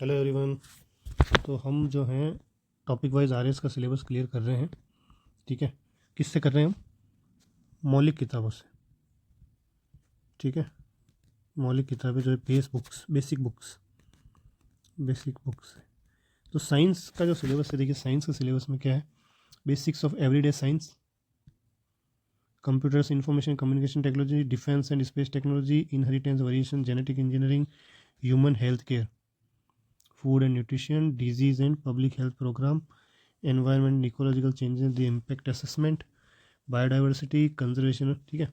Hello everyone. तो हम जो हैं टॉपिक वाइज आरएस का सिलेबस क्लियर कर रहे हैं। ठीक है, किससे कर रहे हैं हम? मौलिक किताबों से। ठीक है, मौलिक किताबें जो है बेसिक बुक्स है। तो साइंस का जो सिलेबस है, देखिए साइंस के सिलेबस में क्या है? Basics of everyday science, computers, information communication technology, defence and space technology, inheritance variation, genetic engineering, human health care, food and nutrition, disease and public health programme, environment, ecological changes, the impact assessment, biodiversity conservation. ठीक है,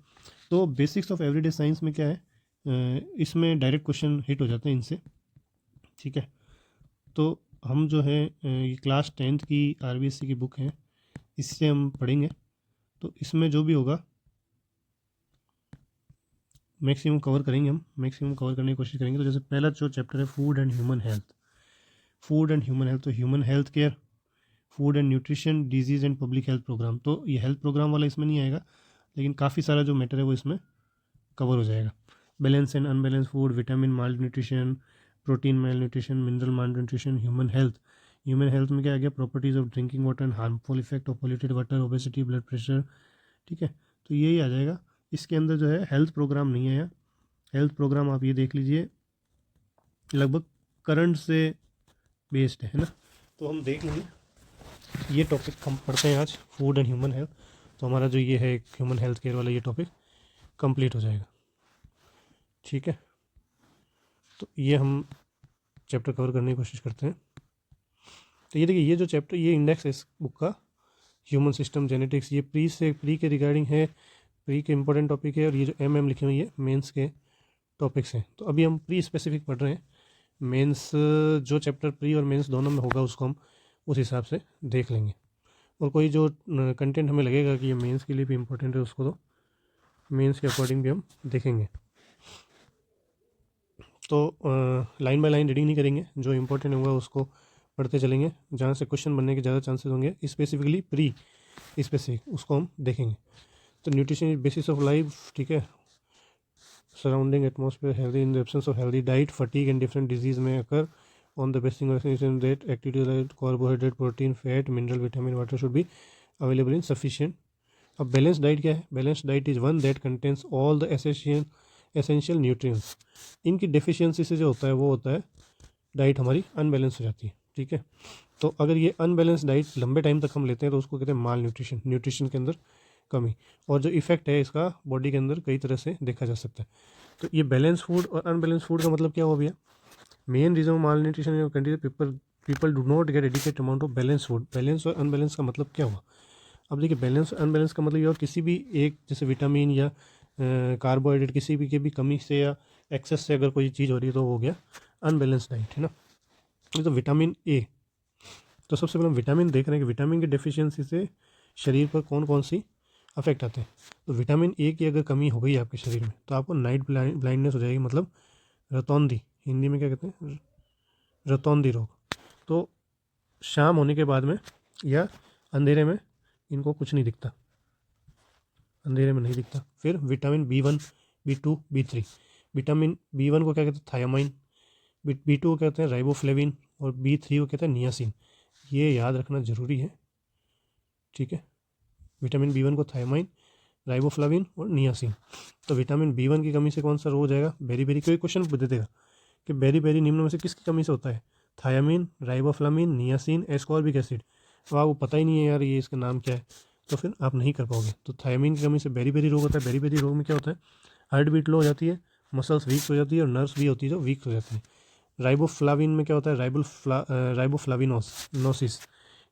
तो basics of everyday science में क्या है, इसमें direct question hit हो जाते हैं इनसे। ठीक है, तो हम जो है ये क्लास 10th की आरबीएससी की बुक है, इससे हम पढ़ेंगे। तो इसमें जो भी होगा मैक्सिमम कवर करेंगे, हम मैक्सिमम कवर करने की कोशिश करेंगे। तो जैसे पहला जो चैप्टर है फूड एंड ह्यूमन हेल्थ, तो human health care, food and nutrition, disease and public health programme. तो ये हेल्थ प्रोग्राम वाला इसमें नहीं आएगा, लेकिन काफ़ी सारा जो मैटर है वो इसमें कवर हो जाएगा। Balance and unbalance food, vitamin mall nutrition, protein mall nutrition, mineral mall nutrition, human health में क्या आ गया? Properties of drinking water and harmful effect of polluted water, obesity, blood pressure. ठीक है, तो यही आ जाएगा। इसके अंदर जो है हेल्थ प्रोग्राम नहीं आया। हेल्थ प्रोग्राम आप ये देख लीजिए लगभग करंट से बेस्ड है ना। तो हम देख लेंगे, ये टॉपिक हम पढ़ते हैं आज, फूड एंड ह्यूमन हेल्थ। तो हमारा जो ये है ह्यूमन हेल्थ केयर वाला ये टॉपिक कंप्लीट हो जाएगा। ठीक है, तो ये हम चैप्टर कवर करने की कोशिश करते हैं। तो ये देखिए, ये जो चैप्टर, ये इंडेक्स है इस बुक का, ह्यूमन सिस्टम जेनेटिक्स। ये प्री के रिगार्डिंग है, प्री के इंपॉर्टेंट टॉपिक है। और ये जो एम लिखे हुए ये मेंस के टॉपिक्स हैं। तो अभी हम प्री स्पेसिफिक पढ़ रहे हैं। मेंस जो चैप्टर प्री और मेंस दोनों में होगा उसको हम उस हिसाब से देख लेंगे। और कोई जो कंटेंट हमें लगेगा कि ये मेंस के लिए भी इम्पोर्टेंट है, उसको तो मेंस के अकॉर्डिंग भी हम देखेंगे। तो लाइन बाय लाइन रीडिंग नहीं करेंगे, जो इम्पोर्टेंट होगा उसको पढ़ते चलेंगे, जहाँ से क्वेश्चन बनने के ज़्यादा चांसेस होंगे। स्पेसिफिकली प्री स्पेसिफिक उसको हम देखेंगे। तो nutrition is basis of life. ठीक है, surrounding atmosphere healthy in the absence of healthy diet, fatigue and different disease में occur on the basis of that activity like carbohydrate, protein, fat, mineral, vitamin, water should be available in sufficient. अब balance diet क्या है? Balance diet is one that contains all the essential nutrients. इनकी deficiency से जो होता है वो होता है डाइट हमारी अनबैलेंस हो जाती है। ठीक है, तो अगर ये अनबैलेंस डाइट लंबे टाइम तक हम लेते हैं तो उसको कहते हैं माल न्यूट्रिशन, न्यूट्रिशन के अंदर कमी। और जो इफेक्ट है इसका बॉडी के अंदर कई तरह से देखा जा सकता है। तो ये बैलेंस फूड और अनबैलेंस फूड का मतलब क्या हुआ भैया? Main reason malnutrition in country, people do not get adequate amount of balance food. Balance और अनबैलेंस का मतलब क्या हुआ? अब देखिए, बैलेंस अनबैलेंस का मतलब ये, और किसी भी एक जैसे विटामिन या कार्बोहाइड्रेट किसी भी के भी कमी से या एक्सेस से अगर कोई चीज़ हो रही है तो वो हो गया अनबैलेंस डाइट, है ना। ये तो विटामिन ए, तो सबसे पहले हम विटामिन देख रहे हैं कि विटामिन की डेफिशिएंसी से शरीर पर कौन कौन सी अफेक्ट आते हैं। तो विटामिन ए की अगर कमी हो गई आपके शरीर में तो आपको नाइट ब्लाइंडनेस हो जाएगी, मतलब रतौंधी, हिंदी में क्या कहते हैं, रतौंधी रोग। तो शाम होने के बाद में या अंधेरे में इनको कुछ नहीं दिखता, अंधेरे में नहीं दिखता। फिर vitamin B1, B2, B3। Vitamin B1 को क्या कहते हैं? थायामाइन। B2 को कहते हैं राइबोफ्लेविन, और B3 को कहते हैं नियासिन। ये याद रखना ज़रूरी है। ठीक है, विटामिन B1 को थायामाइन, राइबोफ्लाविन और नियासिन। तो विटामिन B1 की कमी से कौन सा रोग हो जाएगा? Beri beri. कोई क्वेश्चन दे देगा कि बेरी बेरी निम्न में से किसकी कमी से होता है? Thiamine, riboflavin, niacin, ascorbic acid. तो आपको पता ही नहीं है यार ये इसका नाम क्या है, तो फिर आप नहीं कर पाओगे। तो थायामीन की कमी से बेरी बेरी रोग होता है। बेरी बेरी रोग में क्या होता है? हार्ट बीट लो हो जाती है, मसल्स वीक हो जाती है, और नर्व्स भी होती है जो वीक हो जाती है। राइबोफ्लाविन में क्या होता है? राइबोफ्लाविनोसिस।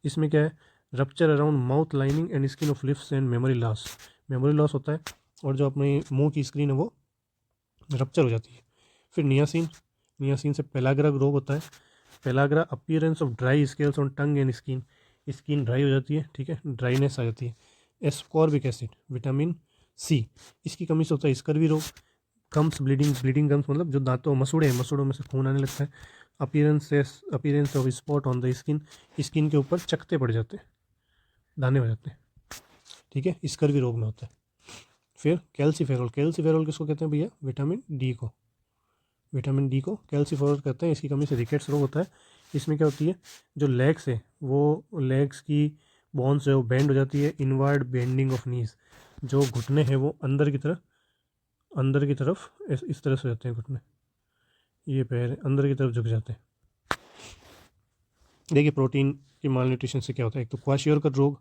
इसमें क्या है? Rupture around mouth lining and skin of lips and memory loss. Memory loss होता है और जो अपने मुंह की स्क्रीन है वो रप्चर हो जाती है। फिर नियासिन, नियासिन से पेलाग्रा रोग होता है। Pellagra, appearance of dry scales on tongue and skin, skin dry हो जाती है। ठीक है, ड्राइनेस आ जाती है। एस्कॉर्बिक एसिड, विटामिन सी, इसकी कमी से होता है स्कर्वी रोग। गम्स, ब्लीडिंग गम्स, मतलब जो दांतों मसूड़ों में से खून आने लगता है। Appearance of spot on the skin, skin के ऊपर चकते पड़ जाते हैं, दाने हो जाते हैं। ठीक है, स्कर्वी रोग में होता है। फिर कैल्सीफेरॉल, कैल्सीफेरॉल किसको कहते हैं भैया? विटामिन डी को। विटामिन डी को कैल्सीफॉरस कहते हैं। इसकी कमी से रिकेट्स रोग होता है। इसमें क्या होती है, जो लेग्स है वो लेग्स की बोन्स है वो बेंड हो जाती है, इनवर्ड बेंडिंग ऑफ नीज। जो घुटने हैं वो अंदर की तरफ इस तरह से हो जाते हैं घुटने, ये पैर अंदर की तरफ झुक जाते हैं। देखिए प्रोटीन की माल न्यूट्रिशन से क्या होता है, एक तो क्वाशियोर का रोग,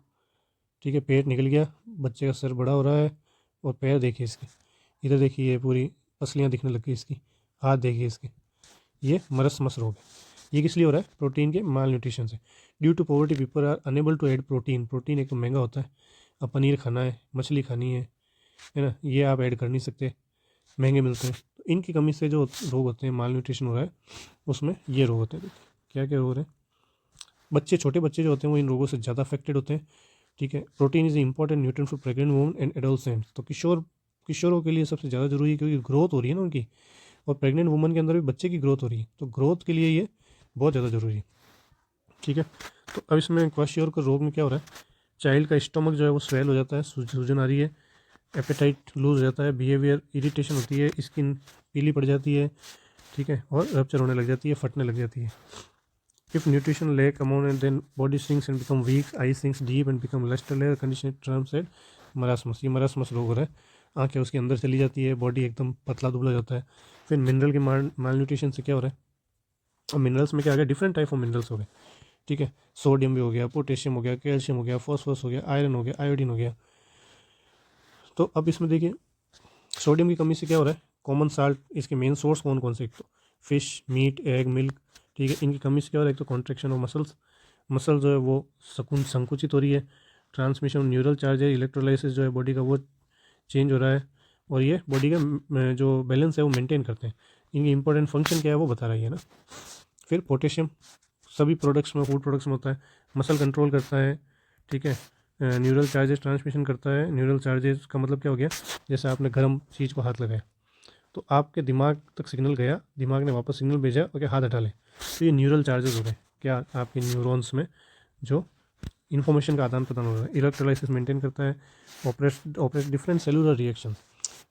ठीक है, पेट निकल गया, बच्चे का सर बड़ा हो रहा है, और पैर देखिए इसके, इधर देखिए ये पूरी पसलियाँ दिखने लग गई इसकी, हाथ देखिए इसके, ये मरसमस रोग है। ये किस लिए हो रहा है, प्रोटीन के माल न्यूट्रिशन से। Due to poverty people are unable to add protein. Protein एक तो महंगा होता है, अब पनीर खाना है, मछली खानी है ना, ये आप ऐड कर नहीं सकते, महंगे मिलते हैं। तो इनकी कमी से जो रोग होते हैं, माल न्यूट्रिशन हो रहा है, उसमें ये रोग होते हैं। देखिए क्या क्या रोग हो रहे हैं, बच्चे, छोटे बच्चे जो होते हैं वो इन रोगों से ज़्यादा अफेक्टेड होते हैं, ठीक है। Protein is important nutrient for pregnant woman and adolescents. तो किशोरों के लिए सबसे ज़्यादा जरूरी है, क्योंकि ग्रोथ हो रही है ना उनकी, और प्रेग्नेंट वुमन के अंदर भी बच्चे की ग्रोथ हो रही है, तो ग्रोथ के लिए ये बहुत ज़्यादा ज़रूरी है, ठीक है। तो अब इसमें क्वाशियोर का रोग में क्या हो रहा है, चाइल्ड का स्टमक जो है वो स्वेल हो जाता है, सूजन आ रही है, एपेटाइट लूज हो जाता है, बिहेवियर इरिटेशन होती है, स्किन पीली पड़ जाती है, ठीक है, और रप्चर होने लग जाती है, फटने लग जाती है। If nutrition lack amount and then body shrinks and become weak, eye sinks deep and become lustreless, condition terms said marasmus. ये मरासमस रोग हो रहा है, आँखें उसके अंदर चली जाती है, बॉडी एकदम पतला दुबला जाता है। फिर मिनरल के माल न्यूट्रिशन से क्या हो रहा है, अब मिनरल्स में क्या आ गया, डिफरेंट टाइप ऑफ मिनरल्स हो गए, ठीक है, सोडियम भी हो गया, पोटेशियम हो गया, कैल्शियम हो गया, फॉस्फोरस हो गया, आयरन हो गया, आयोडीन हो गया। तो अब इसमें देखिए सोडियम की कमी से क्या हो रहा है, कॉमन साल्ट, इसके मेन सोर्स कौन कौन से, एक तो फिश, मीट, एग, मिल्क, ठीक है, इनकी कमी से क्या हो रहा है, एक तो कॉन्ट्रैक्शन ऑफ मसल जो है वो संकुचित हो रही है, ट्रांसमिशन न्यूरल चार्ज है, इलेक्ट्रोलाइसिस जो है बॉडी का वो चेंज हो रहा है, और ये बॉडी का जो बैलेंस है वो मेंटेन करते हैं। इनकी इंपॉर्टेंट फंक्शन क्या है वो बता रही है ना। फिर पोटेशियम सभी प्रोडक्ट्स में, फूड प्रोडक्ट्स में होता है, मसल कंट्रोल करता है, ठीक है, न्यूरल चार्जेस ट्रांसमिशन करता है। न्यूरल चार्जेस का मतलब क्या हो गया, जैसे आपने गर्म चीज़ को हाथ लगाया तो आपके दिमाग तक सिग्नल गया, दिमाग ने वापस सिग्नल भेजा और क्या हाथ हटा ले, तो ये न्यूरल चार्जेस हो गए, क्या आपके न्यूरॉन्स में जो इन्फॉर्मेशन का आदान प्रदान हो रहा है। इलेक्ट्रोलाइसिस मेंटेन करता है, operate different cellular reaction.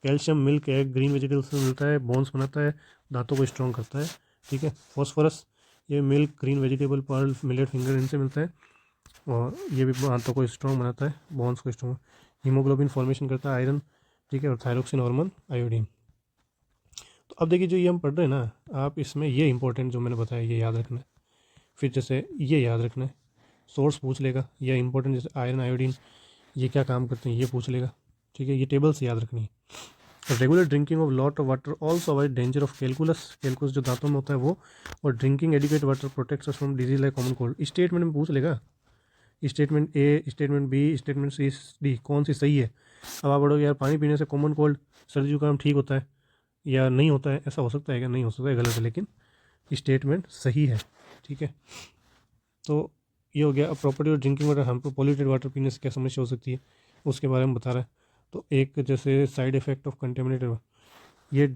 Calcium milk, egg, green vegetables से मिलता है, बोन्स बनाता है, दांतों को स्ट्रॉन्ग करता है, ठीक है। फॉस्फोरस ये milk, green vegetable, pearl, millet, finger, इनसे मिलता है, और ये भी दांतों को स्ट्रॉन्ग बनाता है, बोन्स को स्ट्रॉन्ग। हीमोग्लोबिन फॉर्मेशन करता है, आयरन, ठीक है, और थायरोक्सिन हार्मोन, आयोडीन। तो अब देखिए जो ये हम पढ़ रहे हैं ना, आप इसमें ये इंपॉर्टेंट जो मैंने बताया ये याद रखना है। फिर जैसे ये याद रखना है, सोर्स पूछ लेगा, या इंपॉर्टेंट जैसे आयरन, आयोडीन, ये क्या काम करते हैं ये पूछ लेगा, ठीक है, ये टेबल से याद रखनी है। Regular drinking of lot of water also avoid danger of calculus जो दांतों में होता है वो, और drinking adequate water protects us from disease like common cold. Statement में पूछ लेगा, statement A, statement B, statement C, D कौन सी सही है। अब आप बोलोगे यार पानी पीने से कॉमन कोल्ड, सर्दी जुकाम ठीक होता है या नहीं होता है, ऐसा हो सकता है क्या, नहीं हो सकता है, गलत है, लेकिन स्टेटमेंट सही है, ठीक है। तो ये हो गया। अब प्रॉपर्टी ऑफ ड्रिंकिंग वाटर, हम पॉल्यूटेड वाटर पीने से क्या समस्या हो सकती है उसके बारे में बता रहा है। तो एक जैसे साइड इफेक्ट ऑफ कंटेमिनेटेड, ये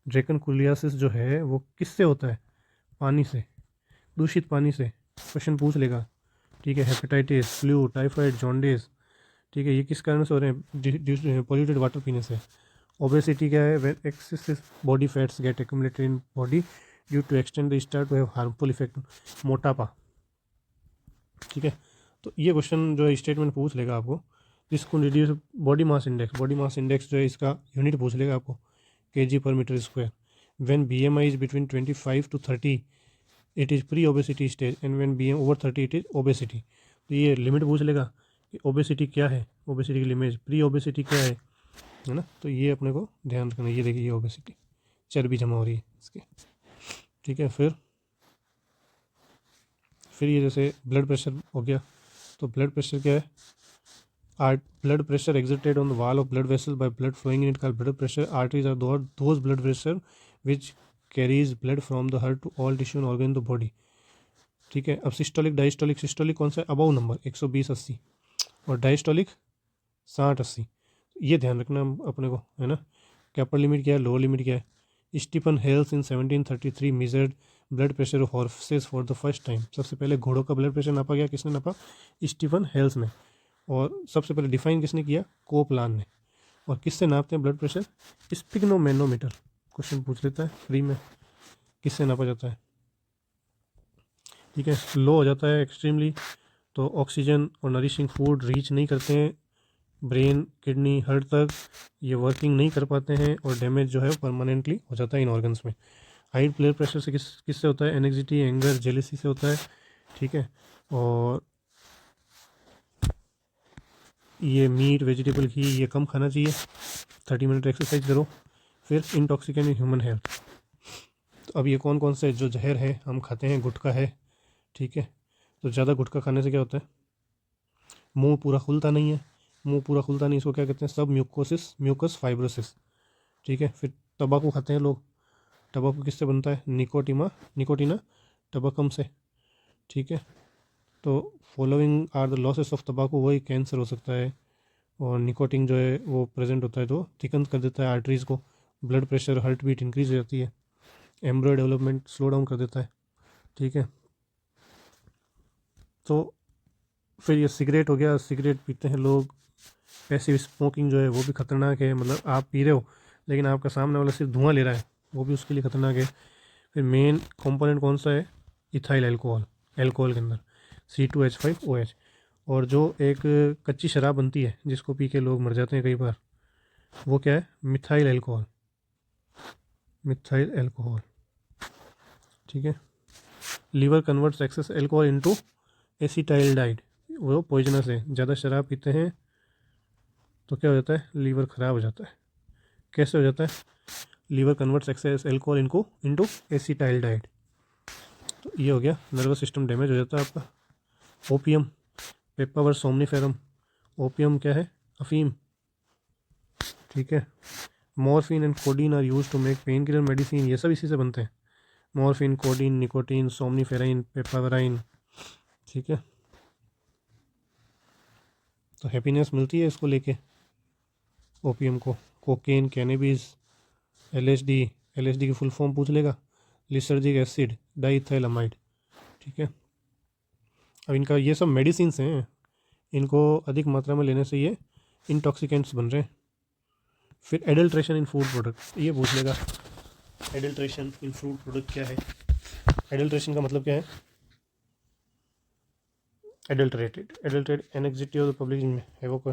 ड्रैकनकुलियासिस जो है वो किससे होता है, पानी से, दूषित पानी से, क्वेश्चन पूछ लेगा, ठीक है। हेपेटाइटिस, फ्लू, टाइफाइड, जॉन्डिस, ठीक है, ये किस कारण से हो रहे हैं, पॉल्यूटेड वाटर पीने से। ओबेसिटी क्या है, when excessive body fats get accumulated in body due to extent the start to have harmful effect, मोटापा, ठीक है। तो ये क्वेश्चन जो है स्टेटमेंट पूछ लेगा आपको। जिसको रिड्यूस बॉडी मास इंडेक्स जो है इसका यूनिट पूछ लेगा आपको, kg/m²। When BMI is between 25 to 30 it is pre obesity stage, and when BMI over 30 it is obesity. तो ये लिमिट पूछ लेगा कि ओबेसिटी क्या है, ओबेसिटी की लिमिट, प्री ओबेसिटी क्या है ना। तो ये अपने को ध्यान रखना। ये देखिए ये ओबेसिटी, चर्बी जमा हो रही है इसके, ठीक है। फिर ये जैसे ब्लड प्रेशर हो गया, तो ब्लड प्रेशर क्या है, blood pressure exerted on the wall of blood vessel by blood flowing in it called blood pressure. Arteries are those blood vessel which carries blood from the heart to all tissue and organ in the body, ठीक है। अब systolic, diastolic, systolic कौन सा है, above number 120-80, और diastolic 60-80। ये ध्यान रखना अपने को, है ना, कि अपर लिमिट क्या है, लोअर लिमिट क्या है। Stephen Hales in 1733 measured blood pressure of horses for the first time. सबसे पहले घोड़ों का ब्लड प्रेशर नापा गया, किसने नापा, स्टीफन हेल्स ने। और सबसे पहले डिफाइन किसने किया, कोपलान ने। और किससे नापते हैं ब्लड प्रेशर? स्पिग्नोमेनोमीटर। क्वेश्चन पूछ लेता है फ्री में, किससे नापा जाता है? ठीक है, लो हो जाता है एक्सट्रीमली तो ऑक्सीजन और नरिशिंग फूड रीच नहीं करते हैं ब्रेन, किडनी, हार्ट तक, ये वर्किंग नहीं कर पाते हैं और डैमेज जो है परमानेंटली हो जाता है इन ऑर्गन्स में। हाई ब्लड प्रेशर से किससे होता है? एनेक्सिटी, एंगर, जेलेसी से होता है। ठीक है, और ये मीट, वेजिटेबल, घी ये कम खाना चाहिए। 30 मिनट एक्सरसाइज करो। फिर इंटॉक्सिकेंट इन ह्यूमन हेल्थ। तो अब ये कौन कौन से जो जहर है हम खाते हैं? गुटखा है। ठीक है, तो ज़्यादा गुटखा खाने से क्या होता है? मुंह पूरा खुलता नहीं है। मुंह पूरा खुलता नहीं, इसको क्या कहते हैं? सब म्यूकोसिस, म्यूकस फाइब्रोसिस। ठीक है, फिर तंबाकू खाते हैं लोग। तंबाकू किससे बनता है? निकोटीना टबकम से। ठीक है, तो following are the losses of तंबाकू, वही कैंसर हो सकता है। और निकोटिन जो है वो प्रेजेंट होता है तो थिकन कर देता है आर्टरीज़ को, blood pressure, heartbeat increase हो जाती है, एम्ब्रॉय डेवलपमेंट स्लो डाउन कर देता है। ठीक है, तो फिर ये सिगरेट हो गया, सिगरेट पीते हैं लोग। पैसिव स्मोकिंग जो है वो भी ख़तरनाक है, मतलब आप पी रहे हो लेकिन आपका सामने वाला सिर्फ धुआं ले रहा है, वो भी उसके लिए ख़तरनाक है। फिर मेन कंपोनेंट कौन सा है? Ethyl alcohol. अल्कोहल के अंदर C2H5OH। और जो एक कच्ची शराब बनती है जिसको पी के लोग मर जाते हैं कई बार, वो क्या है? Methyl alcohol. Methyl alcohol. ठीक है, liver converts excess alcohol into acetaldehyde, वो पॉइजनस है। ज़्यादा शराब पीते हैं तो क्या हो जाता है? लीवर ख़राब हो जाता है। कैसे हो जाता है? लीवर कन्वर्ट्स एक्सेस अल्कोहल इनको इनटू एसिटाइलडाइड। तो ये हो गया, नर्वस सिस्टम डैमेज हो जाता है आपका। Opium, पेपावर somniferum. ओपियम क्या है? अफीम। ठीक है, morphine and codeine are used to make pain killer medicine, ये सब इसी से बनते हैं। Morphine, codeine, nicotine, somniferine, papaverine. ठीक है, तो हैप्पीनेस मिलती है इसको लेके, ओपियम को। Cocaine, cannabis, LSD। LSD की फुल फॉर्म पूछ लेगा, लिसर्जिक एसिड डाइथाइलामाइड। ठीक है, अब इनका ये सब मेडिसिन हैं, इनको अधिक मात्रा में लेने से ये इंटॉक्सिकेंट्स बन रहे हैं। फिर एडल्ट्रेशन इन फूड प्रोडक्ट, ये पूछ लेगा एडल्ट्रेशन इन फूड प्रोडक्ट क्या है? एडल्ट्रेशन का मतलब क्या है? Adulterate anxiety of the public में है वो कोई।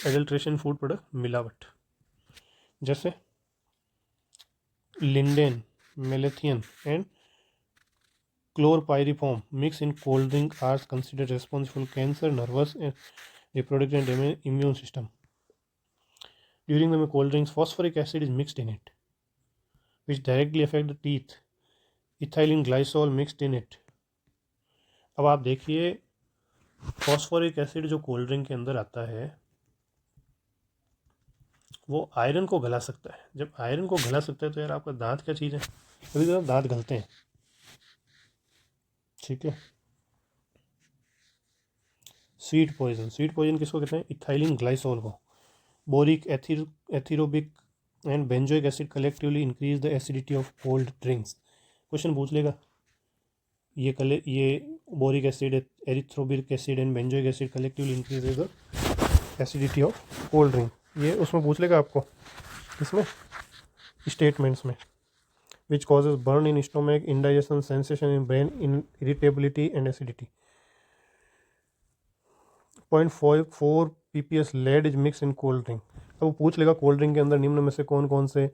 एडल्ट्रेशन फूड प्रोडक्ट, मिलावट, जैसे lindane, malathion and chlorpyrifos mixed in cold drink are considered responsible for cancer, nervous and reproductive and damage immune system. During the cold drinks, phosphoric acid is mixed in it, which directly affect the teeth. Ethylene glycol mixed in it. अब आप देखिए, phosphoric acid जो cold drink के अंदर आता है वो iron को गला सकता है। जब आयरन को गला सकता है तो यार आपका दांत क्या चीज़ है? कभी कभी दांत गलते हैं। ठीक है, स्वीट पॉइजन किसको कहते हैं? इथाइलिन ग्लाइसोल को। Boric erythorbic and benzoic acid collectively increase the acidity of cold drinks. Question पूछ लेगा, ये boric acid, erythorbic acid and benzoic acid collectively increase the acidity of cold drink, ये उसमें पूछ लेगा आपको, इसमें स्टेटमेंट्स में। Which causes burn in stomach, indigestion, sensation in brain, in irritability and acidity. 0.4 ppm lead is mix in cold drink. अब वो पूछ लेगा कोल्ड ड्रिंक के अंदर निम्न में से कौन कौन से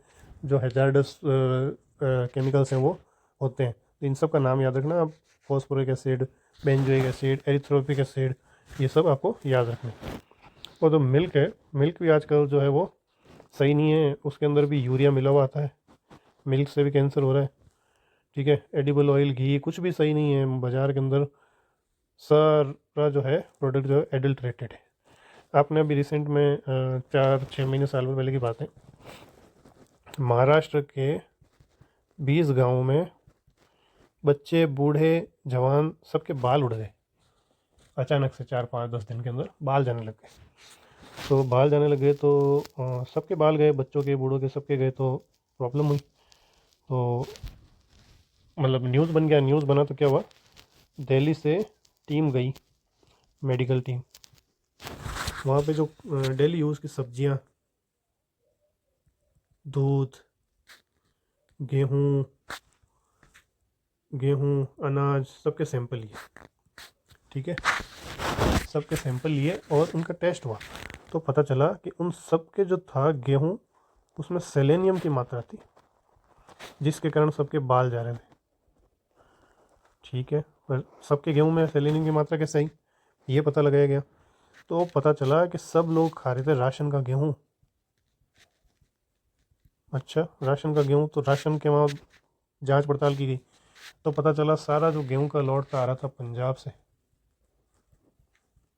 जो हैजार्डस केमिकल्स हैं वो होते हैं, तो इन सब का नाम याद रखना आप। Phosphoric acid, benzoic acid, erythorbic acid, ये सब आपको याद रखना। और जो मिल्क है, मिल्क भी आजकल जो है वो सही नहीं है, उसके अंदर भी यूरिया मिला हुआ आता है, मिल्क से भी कैंसर हो रहा है। ठीक है, एडिबल ऑयल, घी, कुछ भी सही नहीं है बाज़ार के अंदर, सारा जो है प्रोडक्ट जो है एडल्ट्रेटेड है। आपने अभी रिसेंट में 4-6 महीने साल भर पहले की बात है, महाराष्ट्र के 20 गाँव में बच्चे, बूढ़े, जवान, सबके बाल उड़ गए अचानक से। 4-5-10 दिन के अंदर बाल जाने लग गए। तो बाल जाने लगे तो सबके बाल गए, बच्चों के, बूढ़ों के, सबके गए, तो प्रॉब्लम हुई। तो मतलब न्यूज़ बन गया। न्यूज़ बना तो क्या हुआ, दिल्ली से टीम गई मेडिकल टीम। वहाँ पे जो डेली यूज़ की सब्जियाँ, दूध, गेहूँ अनाज, सबके सैंपल लिए, ठीक है, सबके सैंपल लिए और उनका टेस्ट हुआ तो पता चला कि उन सब के जो था गेहूँ, उसमें सेलेनियम की मात्रा थी, जिसके कारण सबके बाल जा रहे थे, ठीक है। पर सबके गेहूँ में सेलेनियम की मात्रा कैसे आई, ये पता लगाया गया तो पता चला कि सब लोग खा रहे थे राशन का गेहूँ। अच्छा, राशन का गेहूँ, तो राशन के वहाँ जांच पड़ताल की गई तो पता चला सारा जो गेहूँ का लॉट था आ रहा था पंजाब से,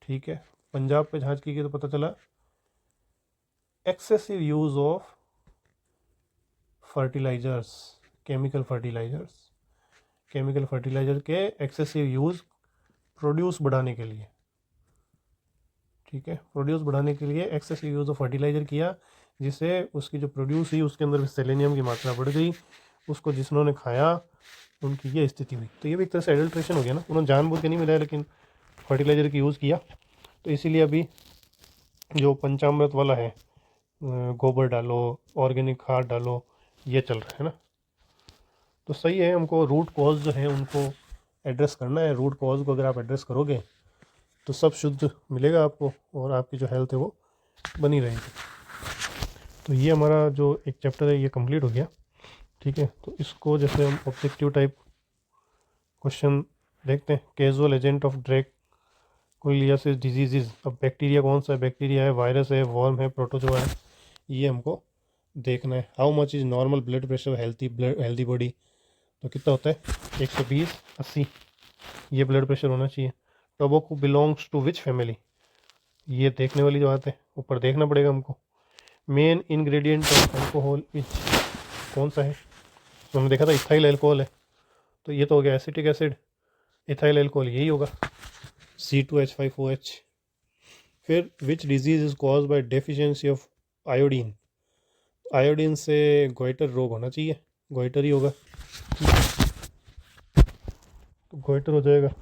ठीक है। पंजाब पे जांच की गई तो पता चला excessive use of fertilisers, chemical fertiliser के एक्सेसिव यूज़ प्रोड्यूस बढ़ाने के लिए, ठीक है, प्रोड्यूस बढ़ाने के लिए एक्सेसिव यूज़ ऑफ फर्टिलाइज़र किया, जिससे उसकी जो प्रोड्यूस हुई उसके अंदर भी सेलेनियम की मात्रा बढ़ गई, उसको जिन्होंने खाया उनकी ये स्थिति हुई। तो ये भी एक तरह से एडल्ट्रेशन हो गया ना, उन्होंने जानबूझ के नहीं मिलाया लेकिन फर्टिलाइज़र की यूज़ किया। तो इसीलिए अभी जो पंचामृत वाला है, गोबर डालो, ऑर्गेनिक खाद डालो, ये चल रहा है ना। तो सही है, हमको रूट कॉज जो है उनको एड्रेस करना है। रूट कॉज को अगर आप एड्रेस करोगे तो सब शुद्ध मिलेगा आपको और आपकी जो हेल्थ है वो बनी रहेगी। तो ये हमारा जो एक चैप्टर है ये कंप्लीट हो गया, ठीक है। तो इसको जैसे हम ऑब्जेक्टिव टाइप क्वेश्चन देखते हैं। Casual agent of dracunculiasis disease. अब बैक्टीरिया कौन सा है, बैक्टीरिया है, वायरस है, वर्म है, प्रोटोजोआ है, ये हमको देखना है। How much is normal blood pressure healthy body, तो कितना होता है 120/80, ये ब्लड प्रेशर होना चाहिए। Tobacco belongs to which family, ये देखने वाली जो बात है, ऊपर देखना पड़ेगा हमको। Main ingredient of alcohol is, कौन सा है, तो हमने देखा था इथाइल अल्कोहल है, तो ये तो हो गया एसिटिक एसिड, इथाइल अल्कोहल यही होगा, C2H5OH। फिर which disease is cause by deficiency of iodine, iodine से गोइटर रोग होना चाहिए, गोइटर ही होगा, तो गोइटर हो जाएगा।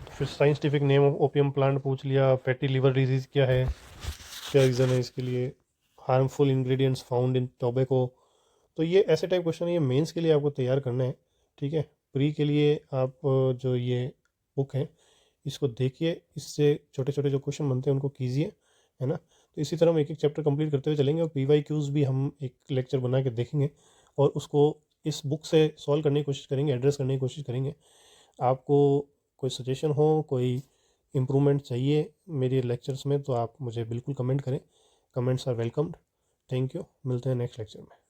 फिर scientific name of opium plant पूछ लिया। फैटी लिवर डिजीज़ क्या है, क्या रीज़न है इसके लिए। Harmful ingredients found in tobacco. तो ये ऐसे टाइप क्वेश्चन है, ये मेंस के लिए आपको तैयार करना है, ठीक है। प्री के लिए आप जो ये बुक है इसको देखिए, इससे छोटे छोटे जो क्वेश्चन बनते हैं उनको कीजिए, है ना। तो इसी तरह हम एक एक चैप्टर कंप्लीट करते हुए चलेंगे और PYQs भी हम एक लेक्चर बना के देखेंगे और उसको इस बुक से सॉल्व करने की कोशिश करेंगे, एड्रेस करने की कोशिश करेंगे। आपको कोई सजेशन हो, कोई इम्प्रूवमेंट चाहिए मेरे लेक्चर्स में, तो आप मुझे बिल्कुल कमेंट करें। Comments are welcomed. Thank you, मिलते हैं नेक्स्ट लेक्चर में।